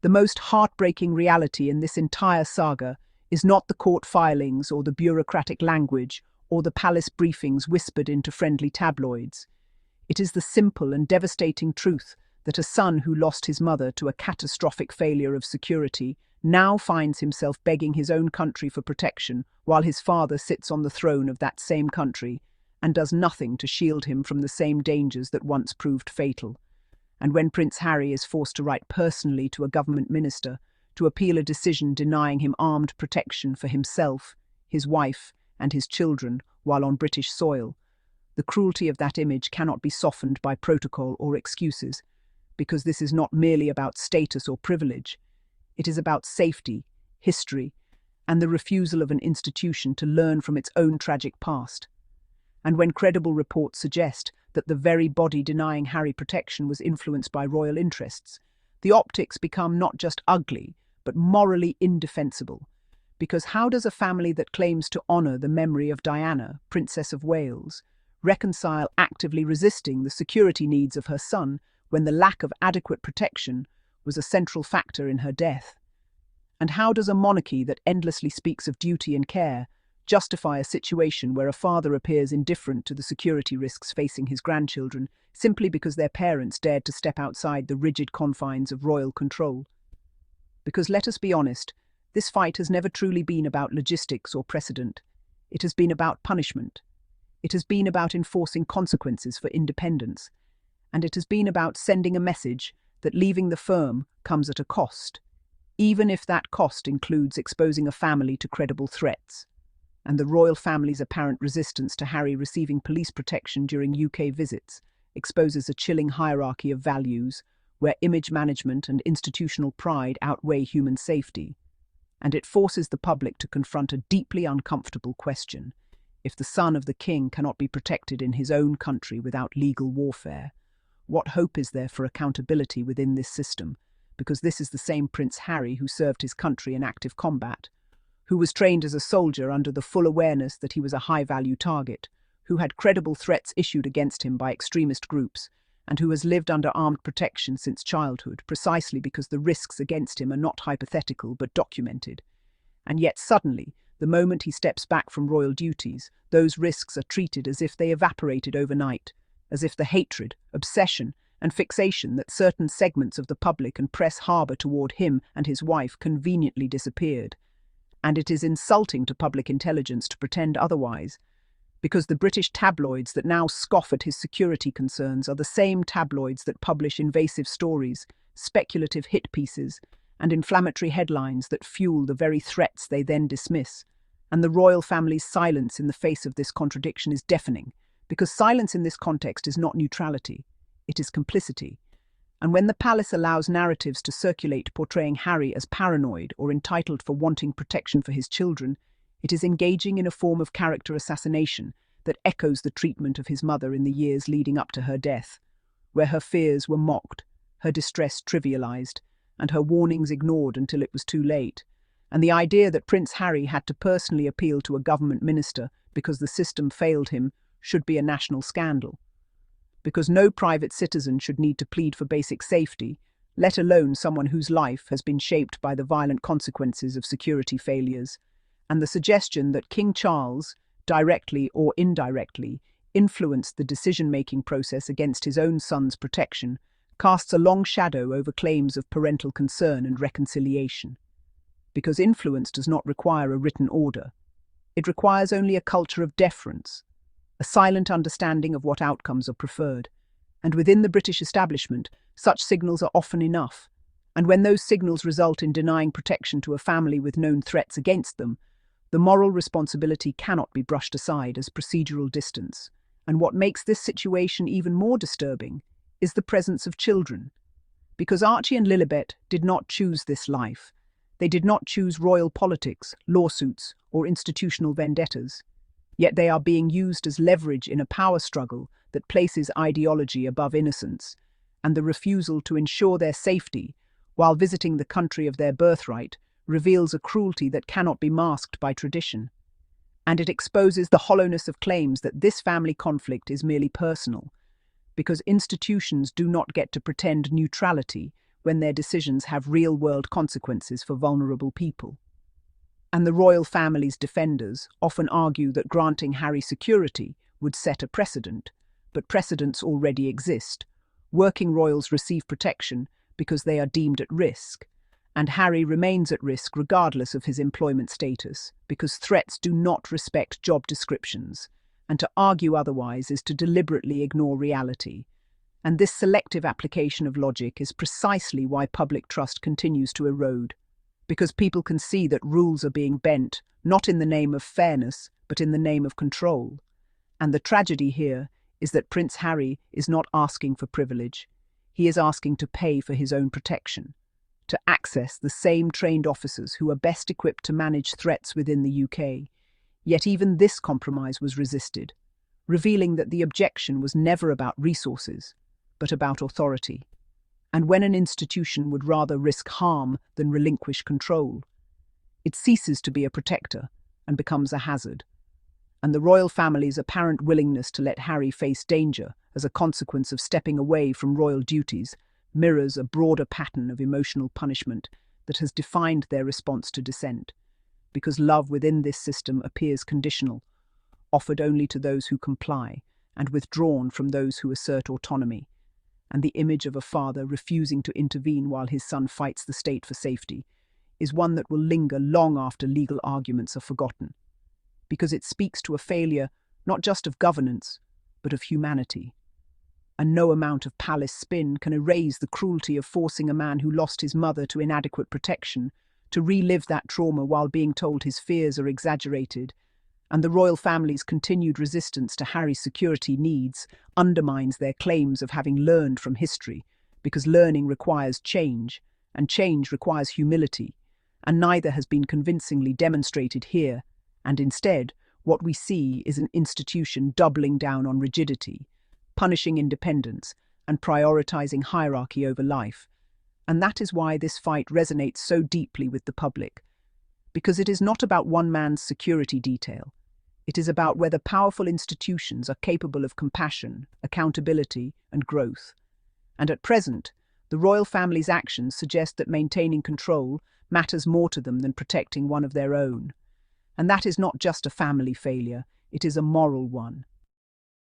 The most heartbreaking reality in this entire saga is not the court filings or the bureaucratic language or the palace briefings whispered into friendly tabloids. It is the simple and devastating truth that a son who lost his mother to a catastrophic failure of security now finds himself begging his own country for protection while his father sits on the throne of that same country and does nothing to shield him from the same dangers that once proved fatal. And when Prince Harry is forced to write personally to a government minister to appeal a decision denying him armed protection for himself, his wife, and his children while on British soil, the cruelty of that image cannot be softened by protocol or excuses, because this is not merely about status or privilege. It is about safety, history, and the refusal of an institution to learn from its own tragic past. And when credible reports suggest that the very body denying Harry protection was influenced by royal interests, the optics become not just ugly, but morally indefensible. Because how does a family that claims to honour the memory of Diana, Princess of Wales, reconcile actively resisting the security needs of her son when the lack of adequate protection was a central factor in her death? And how does a monarchy that endlessly speaks of duty and care justify a situation where a father appears indifferent to the security risks facing his grandchildren simply because their parents dared to step outside the rigid confines of royal control? Because let us be honest, this fight has never truly been about logistics or precedent. It has been about punishment. It has been about enforcing consequences for independence. And it has been about sending a message that leaving the firm comes at a cost, even if that cost includes exposing a family to credible threats. And the royal family's apparent resistance to Harry receiving police protection during UK visits exposes a chilling hierarchy of values where image management and institutional pride outweigh human safety. And it forces the public to confront a deeply uncomfortable question. If the son of the king cannot be protected in his own country without legal warfare, what hope is there for accountability within this system? Because this is the same Prince Harry who served his country in active combat, who was trained as a soldier under the full awareness that he was a high-value target, who had credible threats issued against him by extremist groups, and who has lived under armed protection since childhood, precisely because the risks against him are not hypothetical but documented. And yet suddenly, the moment he steps back from royal duties, those risks are treated as if they evaporated overnight, as if the hatred, obsession, and fixation that certain segments of the public and press harbour toward him and his wife conveniently disappeared. And it is insulting to public intelligence to pretend otherwise, because the British tabloids that now scoff at his security concerns are the same tabloids that publish invasive stories, speculative hit pieces, and inflammatory headlines that fuel the very threats they then dismiss. And the royal family's silence in the face of this contradiction is deafening, because silence in this context is not neutrality, it is complicity. And when the palace allows narratives to circulate portraying Harry as paranoid or entitled for wanting protection for his children, it is engaging in a form of character assassination that echoes the treatment of his mother in the years leading up to her death, where her fears were mocked, her distress trivialized, and her warnings ignored until it was too late. And the idea that Prince Harry had to personally appeal to a government minister because the system failed him should be a national scandal. Because no private citizen should need to plead for basic safety, let alone someone whose life has been shaped by the violent consequences of security failures. And the suggestion that King Charles, directly or indirectly, influenced the decision-making process against his own son's protection casts a long shadow over claims of parental concern and reconciliation. Because influence does not require a written order. It requires only a culture of deference, a silent understanding of what outcomes are preferred. And within the British establishment, such signals are often enough. And when those signals result in denying protection to a family with known threats against them, the moral responsibility cannot be brushed aside as procedural distance. And what makes this situation even more disturbing is the presence of children. Because Archie and Lilibet did not choose this life. They did not choose royal politics, lawsuits, or institutional vendettas. Yet they are being used as leverage in a power struggle that places ideology above innocence, and the refusal to ensure their safety while visiting the country of their birthright reveals a cruelty that cannot be masked by tradition. And it exposes the hollowness of claims that this family conflict is merely personal, because institutions do not get to pretend neutrality when their decisions have real-world consequences for vulnerable people. And the royal family's defenders often argue that granting Harry security would set a precedent, but precedents already exist. Working royals receive protection because they are deemed at risk, and Harry remains at risk regardless of his employment status, because threats do not respect job descriptions, and to argue otherwise is to deliberately ignore reality. And this selective application of logic is precisely why public trust continues to erode, because people can see that rules are being bent, not in the name of fairness, but in the name of control. And the tragedy here is that Prince Harry is not asking for privilege. He is asking to pay for his own protection, to access the same trained officers who are best equipped to manage threats within the UK. Yet even this compromise was resisted, revealing that the objection was never about resources, but about authority. And when an institution would rather risk harm than relinquish control, it ceases to be a protector and becomes a hazard. And the royal family's apparent willingness to let Harry face danger as a consequence of stepping away from royal duties mirrors a broader pattern of emotional punishment that has defined their response to dissent, because love within this system appears conditional, offered only to those who comply, and withdrawn from those who assert autonomy. And the image of a father refusing to intervene while his son fights the state for safety is one that will linger long after legal arguments are forgotten, because it speaks to a failure not just of governance, but of humanity. And no amount of palace spin can erase the cruelty of forcing a man who lost his mother to inadequate protection to relive that trauma while being told his fears are exaggerated. And the royal family's continued resistance to Harry's security needs undermines their claims of having learned from history, because learning requires change, and change requires humility, and neither has been convincingly demonstrated here, and instead, what we see is an institution doubling down on rigidity, punishing independence, and prioritizing hierarchy over life. And that is why this fight resonates so deeply with the public, because it is not about one man's security detail. It is about whether powerful institutions are capable of compassion, accountability, and growth. And at present, the royal family's actions suggest that maintaining control matters more to them than protecting one of their own. And that is not just a family failure, it is a moral one.